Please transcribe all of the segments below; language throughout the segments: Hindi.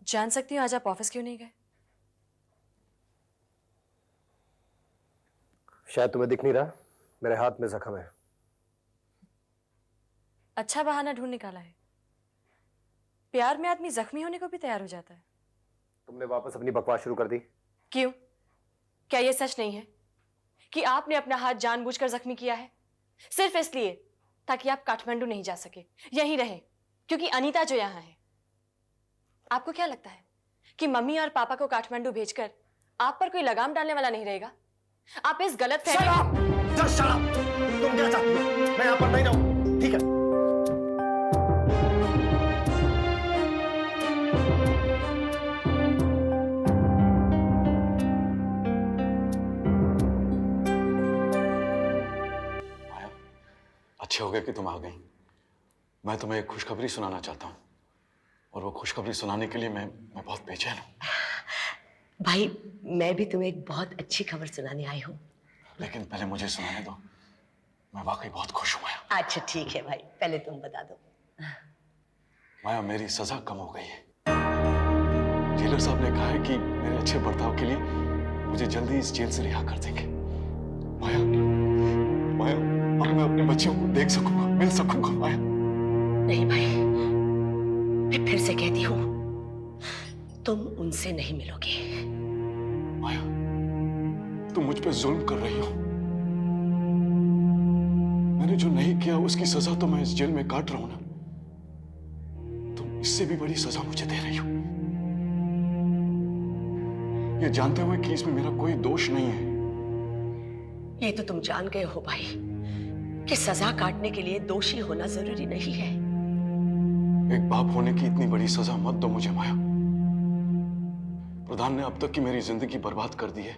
जान सकती हूँ आज आप ऑफिस क्यों नहीं गए? शायद तुम्हें दिख नहीं रहा, मेरे हाथ में जख्म है। अच्छा बहाना ढूंढ निकाला है। प्यार में आदमी जख्मी होने को भी तैयार हो जाता है। तुमने वापस अपनी बकवास शुरू कर दी। क्यों? क्या यह सच नहीं है कि आपने अपना हाथ जानबूझकर जख्मी किया है, सिर्फ इसलिए ताकि आप काठमांडू नहीं जा सके, यहीं रहे, क्योंकि अनीता जो यहां है। आपको क्या लगता है कि मम्मी और पापा को काठमांडू भेजकर आप पर कोई लगाम डालने वाला नहीं रहेगा? आप इस गलत तुम क्या चाहती हो? मैं यहां पर नहीं रहूं, ठीक है? अच्छे हो गए कि तुम आ गई। मैं तुम्हें एक खुशखबरी सुनाना चाहता हूँ और वो खुशखबरी सुनाने के लिए मैं बहुत बेचैन हूँ। भाई, मैं भी तुम्हें एक बहुत अच्छी खबर सुनाने आई हूँ। लेकिन पहले मुझे सुनाने दो, मैं वाकई बहुत खुश हूँ माया। अच्छा ठीक है भाई, पहले तुम बता दो। माया, मेरी सजा कम हो गई है। जेलर साहब ने कहा है कि मेरे अच्छे बर्ताव के लिए मुझे जल्दी इस जेल से रिहा कर देंगे। माया, माया, अब मैं अपने बच्चों को देख सकूंगा, मिल सकूंगा। माया नहीं भाई, मैं फिर से कहती हूँ, तुम उनसे नहीं मिलोगे। माया, तुम मुझ पे जुल्म कर रही हो। मैंने जो नहीं किया उसकी सजा तो मैं इस जेल में काट रहा हूं ना। तुम इससे भी बड़ी सजा मुझे दे रही हो, ये जानते हुए कि इसमें मेरा कोई दोष नहीं है। ये तो तुम जान गए हो भाई कि सजा काटने के लिए दोषी होना जरूरी नहीं है। एक बाप होने की इतनी बड़ी सजा मत दो मुझे माया। प्रधान ने अब तक की मेरी जिंदगी बर्बाद कर दी है,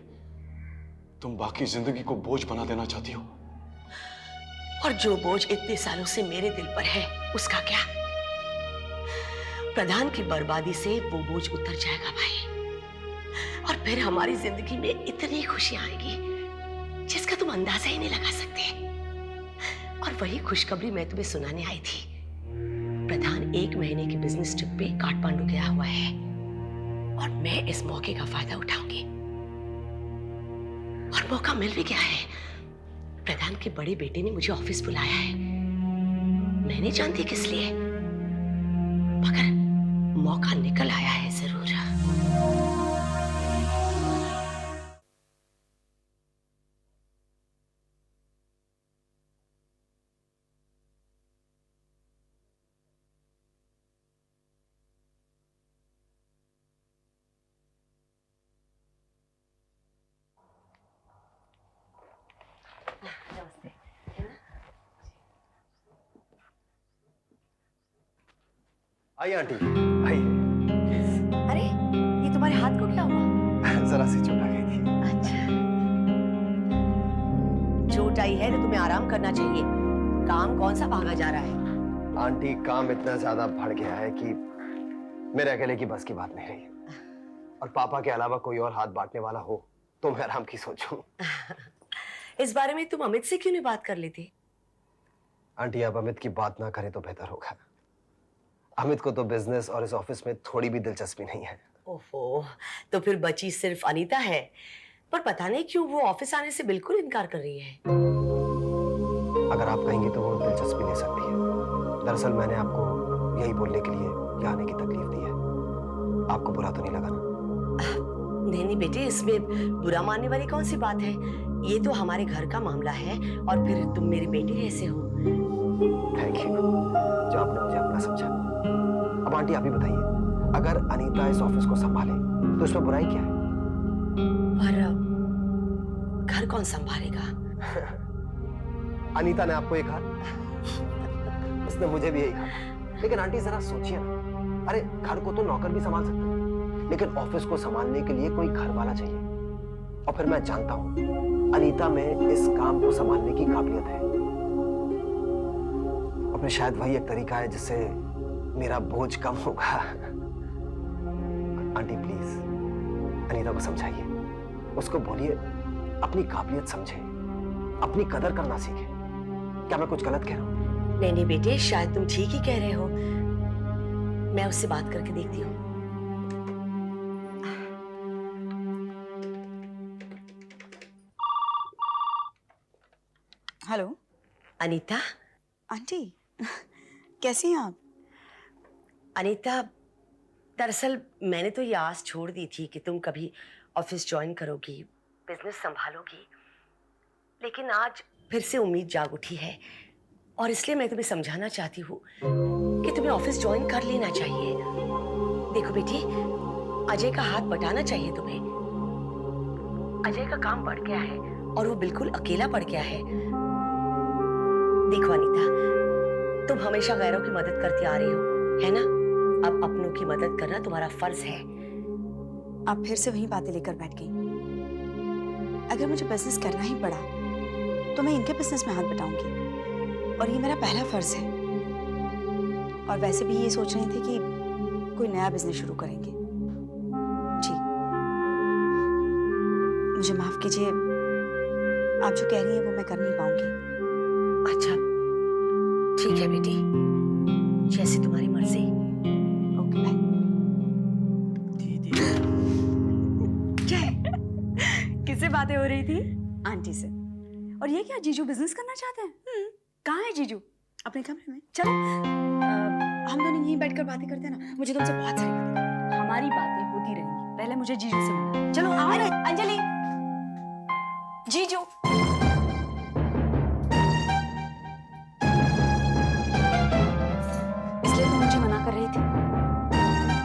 तुम बाकी जिंदगी को बोझ बना देना चाहती हो। और जो बोझ इतने सालों से मेरे दिल पर है, उसका क्या? प्रधान की बर्बादी से वो बोझ उतर जाएगा भाई, और फिर हमारी जिंदगी में इतनी खुशियां आएगी जिसका तुम अंदाजा ही नहीं लगा सकते। और वही खुशखबरी मैं तुम्हें सुनाने आई थी। प्रधान 1 महीने की बिजनेस ट्रिप पे काठमांडू गया हुआ है और मैं इस मौके का फायदा उठाऊंगी। और मौका मिल भी गया है। प्रधान के बड़े बेटे ने मुझे ऑफिस बुलाया है। मैं नहीं जानती किस लिए, मगर मौका निकल आया है जरूर। आइए आंटी, आइए। अरे, ये तुम्हारे हाथ को क्या हुआ? जरा सी चोट आ गई थी। अच्छा, चोट आई है तो तुम्हें आराम करना चाहिए। काम कौन सा भागा जा रहा है? आंटी, काम इतना ज्यादा बढ़ गया है कि मेरे अकेले की बस की बात नहीं रही। और पापा के अलावा कोई और हाथ बांटने वाला हो तो मैं आराम की सोचूं। इस बारे में तुम अमित से क्यों नहीं बात कर लेती? आंटी, अब अमित की बात ना करें तो बेहतर होगा। अमित को तो बिजनेस और इस ऑफिस में थोड़ी भी दिलचस्पी नहीं है। ओहो, तो फिर बची सिर्फ अनीता है। पर पता नहीं क्यों वो ऑफिस आने से बिल्कुल इनकार कर रही है। अगर आप कहेंगी तो वो दिलचस्पी ले सकती है। दरअसल मैंने आपको यही बोलने के लिए यहाँ आने की तकलीफ दी है। आपको बुरा तो नहीं लगा ना? नहीं नहीं बेटे, इसमें बुरा मानने वाली कौन सी बात है? ये तो हमारे घर का मामला है, और फिर तुम मेरी बेटी जैसे हो। थैंक यू जो आपने मुझे अपना समझा। अब आंटी आप ही बताइए, अगर अनीता इस ऑफिस को संभाले तो इसमें बुराई क्या है? पर घर कौन संभालेगा? अनीता ने आपको ये कहा, उसने मुझे भी यही कहा। लेकिन आंटी जरा सोचिए ना, अरे घर को तो नौकर भी संभाल सकते हैं, लेकिन ऑफिस को संभालने के लिए कोई घर वाला चाहिए। और फिर मैं जानता हूं अनीता में इस काम को संभालने की काबिलियत है। और फिर शायद वही एक तरीका है जिससे मेरा बोझ कम होगा। आंटी प्लीज अनीता को समझाइए, उसको बोलिए अपनी काबिलियत समझे, अपनी कदर करना सीखे। क्या मैं कुछ गलत कह रहा हूं? नहीं नहीं बेटे, शायद तुम ठीक ही कह रहे हो। मैं उससे बात करके देखती हूँ। हेलो अनीता। आंटी, कैसी हैं आप? अनीता, दरअसल मैंने तो ये आस छोड़ दी थी कि तुम कभी ऑफिस ज्वाइन करोगी, बिजनेस संभालोगी, लेकिन आज फिर से उम्मीद जाग उठी है और इसलिए मैं तुम्हें समझाना चाहती हूँ कि तुम्हें ऑफिस ज्वाइन कर लेना चाहिए। देखो बेटी, अजय का हाथ बटाना चाहिए तुम्हें। अजय का काम बढ़ गया है और वो बिल्कुल अकेला पड़ गया है। देखो अनीता, तुम हमेशा गैरों की मदद करती आ रही हो, है ना? अब अपनों की मदद करना तुम्हारा फर्ज है। आप फिर से वही बातें लेकर बैठ गई। अगर मुझे बिजनेस करना ही पड़ा तो मैं इनके बिजनेस में हाथ बटाऊंगी और ये मेरा पहला फर्ज है। और वैसे भी ये सोच रहे थे कि कोई नया बिजनेस शुरू करेंगे। जी, मुझे माफ कीजिए, आप जो कह रही हैं वो मैं कर नहीं पाऊंगी। अच्छा, ठीक है बेटी, जैसे तुम्हारी मर्जी। Okay bye. क्या है? किससे बातें हो रही थी? आंटी से। और ये क्या, जीजू बिजनेस करना चाहते हैं? कहाँ है जीजू? अपने कमरे में। चलो हम दोनों यहीं बैठकर बातें करते हैं ना। मुझे तुमसे बहुत सारी बातें करनी है। हमारी बातें होती रहेंगी, पहले मुझे जीजू से मिलना। चलो आओ ना। अंजलि, जीजू। इसलिए तुम मुझे मना कर रही थी?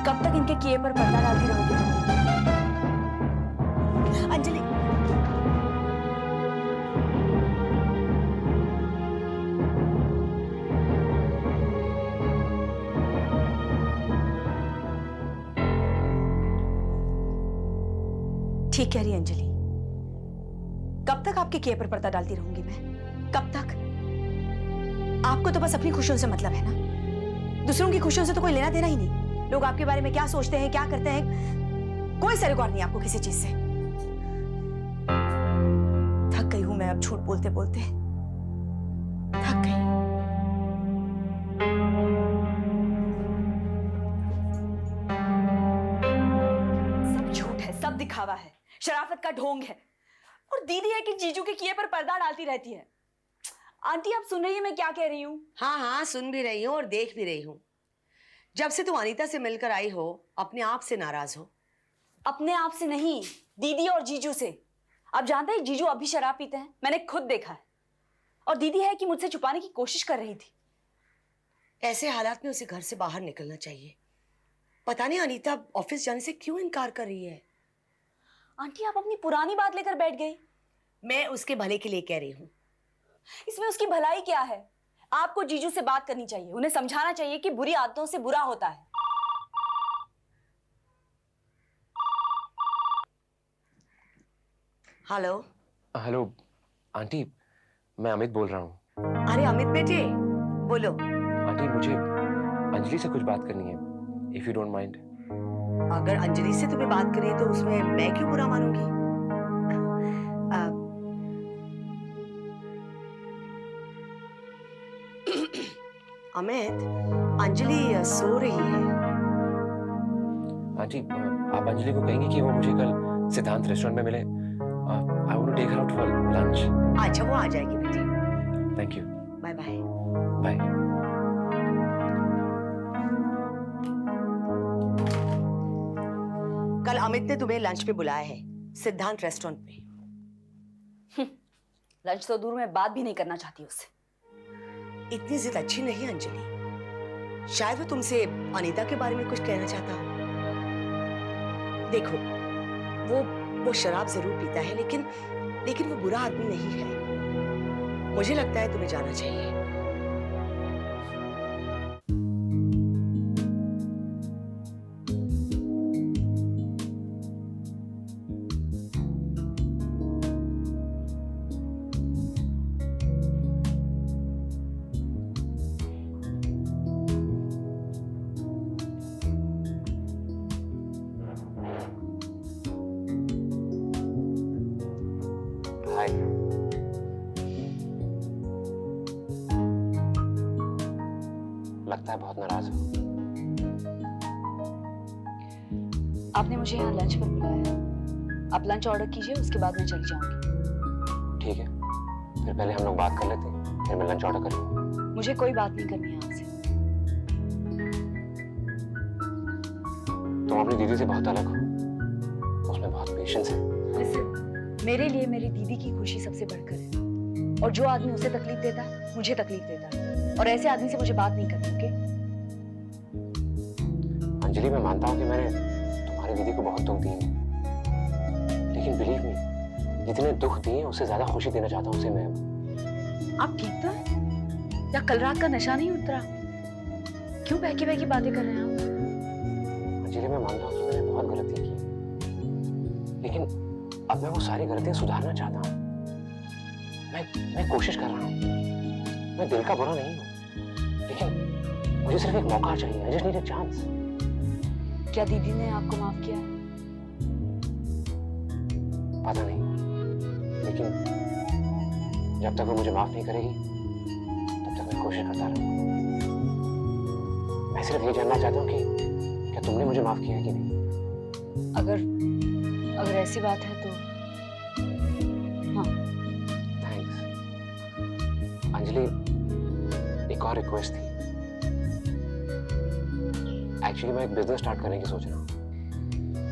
कब तक इनके किए पर पर्दा डालती रहोगी तुम? अंजलि, ठीक कह रही अंजलि। कब तक आपके किए पर पर्दा डालती रहूंगी मैं? कब तक? आपको तो बस अपनी खुशियों से मतलब है ना। दूसरों की खुशियों से तो कोई लेना देना ही नहीं। लोग आपके बारे में क्या सोचते हैं, क्या करते हैं, कोई सरोकार नहीं आपको किसी चीज से। थक गई हूं मैं अब झूठ बोलते बोलते, थक गई। सब झूठ है, सब दिखावा है, शराफत का ढोंग है। और दीदी है कि जीजू के किए पर पर्दा डालती रहती है। आंटी, आप सुन रही है मैं क्या कह रही हूँ? हाँ हाँ, सुन भी रही हूँ और देख भी रही हूँ। जब से तुम अनीता से मिलकर आई हो, अपने आप से नाराज हो। अपने आप से नहीं, दीदी और जीजू से। आप जानते हैं जीजू अभी शराब पीते हैं, मैंने खुद देखा है। और दीदी है कि मुझसे छुपाने की कोशिश कर रही थी। ऐसे हालात में उसे घर से बाहर निकलना चाहिए। पता नहीं अनीता ऑफिस जाने से क्यों इनकार कर रही है। आंटी, आप अपनी पुरानी बात लेकर बैठ गई। मैं उसके भले के लिए कह रही हूँ। इसमें उसकी भलाई क्या है? आपको जीजू से बात करनी चाहिए, उन्हें समझाना चाहिए कि बुरी आदतों से बुरा होता है। हेलो। हेलो आंटी, मैं अमित बोल रहा हूँ। अरे अमित बेटे, बोलो। आंटी, मुझे अंजलि से कुछ बात करनी है, इफ यू डोंट माइंड। अगर अंजलि से तुम्हें बात करें तो उसमें मैं क्यों बुरा मानूंगी? अमित, अंजलि सो रही है। आंटी, आप अंजलि को कहेंगे कि वो मुझे कल सिद्धांत रेस्टोरेंट में मिले। I want to take her out for lunch. अच्छा, वो आ जाएगी बेटी। Thank you. Bye bye. Bye. कल अमित ने तुम्हें लंच पे बुलाया है, सिद्धांत रेस्टोरेंट पे। लंच तो दूर, मैं बात भी नहीं करना चाहती उससे। इतनी जिद अच्छी नहीं अंजलि। शायद वो तुमसे अनीता के बारे में कुछ कहना चाहता हो। देखो, वो शराब जरूर पीता है, लेकिन वो बुरा आदमी नहीं है। मुझे लगता है तुम्हें जाना चाहिए। हाय। लगता है बहुत नाराज हो। आपने मुझे यहाँ लंच पर बुलाया है, आप लंच ऑर्डर कीजिए, उसके बाद मैं चली जाऊंगी। ठीक है, फिर उससे पहले हम लोग बात कर लेते हैं, फिर मैं लंच ऑर्डर कर लूँगा। मुझे कोई बात नहीं करनी है आपसे। तुम अपनी दीदी से बहुत अलग हो, उसमें बहुत पेशेंस है। लिसन, मेरे लिए मेरी दीदी की खुशी सबसे बढ़कर है, और जो आदमी उसे तकलीफ देता है मुझे तकलीफ देता है, और ऐसे आदमी से मुझे बात नहीं करनी। ओके अंजलि, मैं मानता हूँ कि मैंने तुम्हारी दीदी को बहुत दुख दिए हैं, लेकिन बिलीव मी, जितने दुख दिए उससे ज्यादा खुशी देना चाहता हूँ उसे मैं। आप ठीक तो हैं? या कल रात का नशा नहीं उतरा? क्यों बहकी बहकी बातें कर रहे हैं आप? अंजलि, मैं मानता हूँ कि मैंने बहुत गलती की, लेकिन अब मैं वो सारी गलतियां सुधारना चाहता हूँ। मैं कोशिश कर रहा हूँ, मैं दिल का बुरा नहीं हूँ, लेकिन मुझे सिर्फ एक मौका चाहिए। I just need a chance। क्या दीदी ने आपको माफ किया है? पता नहीं, लेकिन जब तक वो मुझे माफ नहीं करेगी तब तक मैं कोशिश करता रहूंगा। मैं सिर्फ ये जानना चाहता हूँ कि क्या तुमने मुझे माफ किया है कि नहीं। अगर ऐसी बात है तो हाँ। थैंक्स अंजलि, एक और रिक्वेस्ट थी। एक्चुअली मैं एक बिजनेस स्टार्ट करने की सोच रहा हूँ।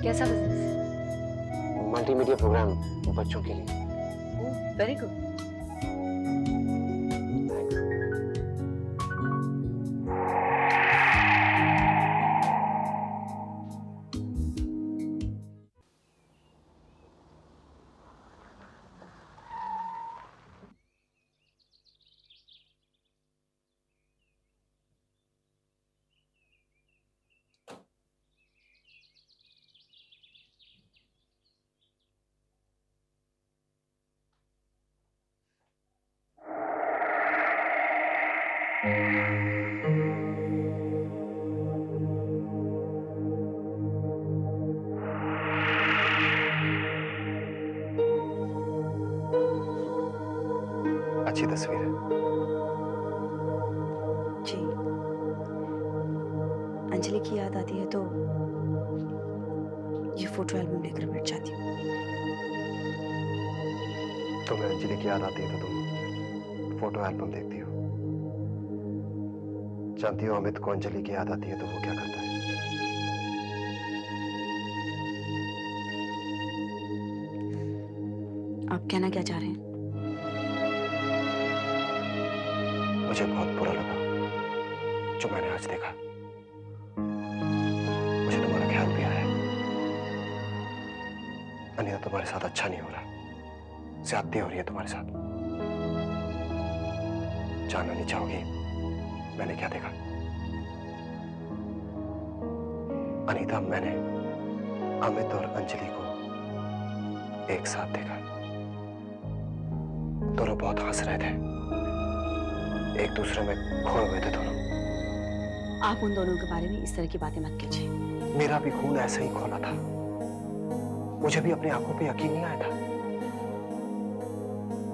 कैसा बिजनेस? मल्टीमीडिया प्रोग्राम बच्चों के लिए। Very good. थैंक्स। अच्छी तस्वीर है। जी, अंजलि की याद आती है तो ये फोटो एल्बम लेकर बैठ जाती हूँ। तुम्हें अंजलि की याद आती है तो तुम फोटो एल्बम देखती हो। जानती हो अमित को अंजलि की याद आती है तो वो क्या करता है? आप कहना क्या चाह रहे हैं? मुझे बहुत बुरा लगा जो मैंने आज देखा। मुझे तुम्हारा ख्याल भी आया। अनिता, तुम्हारे साथ अच्छा नहीं हो रहा। ज्यादती हो रही है तुम्हारे साथ। जानना नहीं चाहोगी मैंने क्या देखा? अनीता, मैंने अमित और अंजलि को एक साथ देखा। दोनों बहुत हंस रहे थे, एक दूसरे में खोए हुए थे दोनों। आप उन दोनों के बारे में इस तरह की बातें मत कीजिए। मेरा भी खून ऐसे ही खौला था। मुझे भी अपनी आंखों पे यकीन नहीं आया था।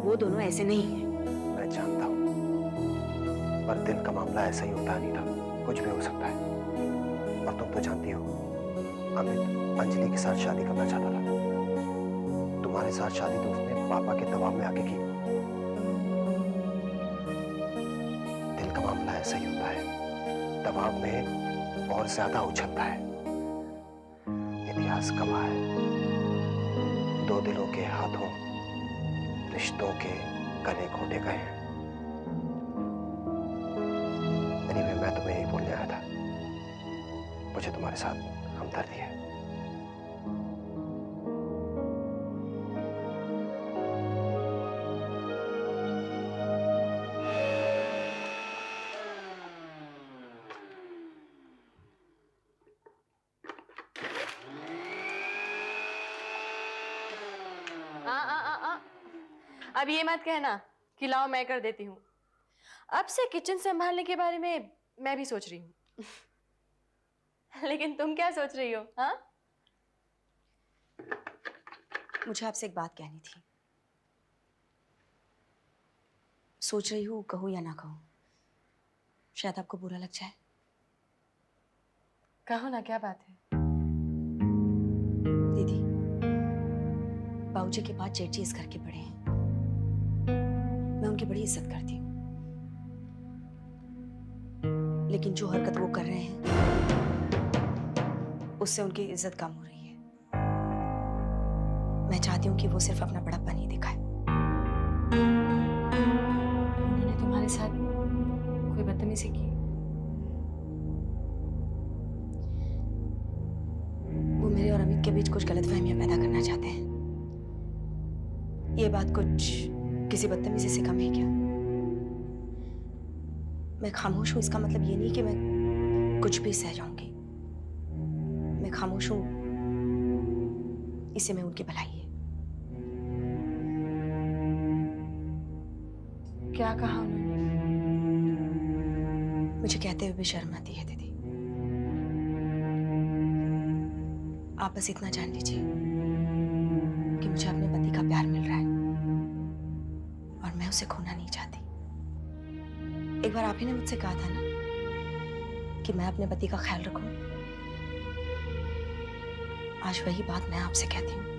वो दोनों ऐसे नहीं हैं। मैं जानता हूं, पर दिल का मामला ऐसा ही होता है अनीता, कुछ भी हो सकता है। और तुम तो जानती हो अमित अंजलि के साथ शादी करना चाहता था। तुम्हारे साथ शादी तो उसने पापा के दबाव में आके की। दिल का मामला ऐसा ही होता है, दबाव में और ज्यादा उछलता है। इतिहास गवाह है, दो दिलों के हाथों रिश्तों के गले घोटे गए हैं। Anyway, मैं तुम्हें यही बोलने आया था, मुझे तुम्हारे साथ हमदर्दी है। अब ये मत कहना कि लाओ मैं कर देती हूँ। अब से किचन संभालने के बारे में मैं भी सोच रही हूँ। लेकिन तुम क्या सोच रही हो? हाँ, मुझे आपसे एक बात कहनी थी। सोच रही हूँ कहूँ या ना कहूँ, शायद आपको बुरा लग जाए। कहो ना, क्या बात है? दीदी, बाबूजी के बाद जेठ जी इस घर के बड़े हैं। मैं उनकी बड़ी इज्जत करती हूँ, लेकिन जो हरकत वो कर रहे हैं उससे उनकी इज्जत कम हो रही है। मैं चाहती हूँ कि वो सिर्फ अपना बड़प्पन ही दिखाए। उन्होंने तुम्हारे साथ कोई बदतमीजी की? वो मेरे और अमित के बीच कुछ गलतफहमियां पैदा करना चाहते हैं। ये बात कुछ किसी बदतमीजी से कम है क्या? मैं खामोश हूं इसका मतलब ये नहीं कि मैं कुछ भी सह जाऊंगी। मैं खामोश हूं इसे में उनकी भलाई है। क्या कहा उन्होंने? मुझे कहते हुए भी शर्म आती है दीदी। आप बस इतना जान लीजिए कि मुझे अपने पति का प्यार मिल रहा है और मैं उसे खोना नहीं चाहती। एक बार आप ही ने मुझसे कहा था ना कि मैं अपने पति का ख्याल रखूं। आज वही बात मैं आपसे कहती हूँ।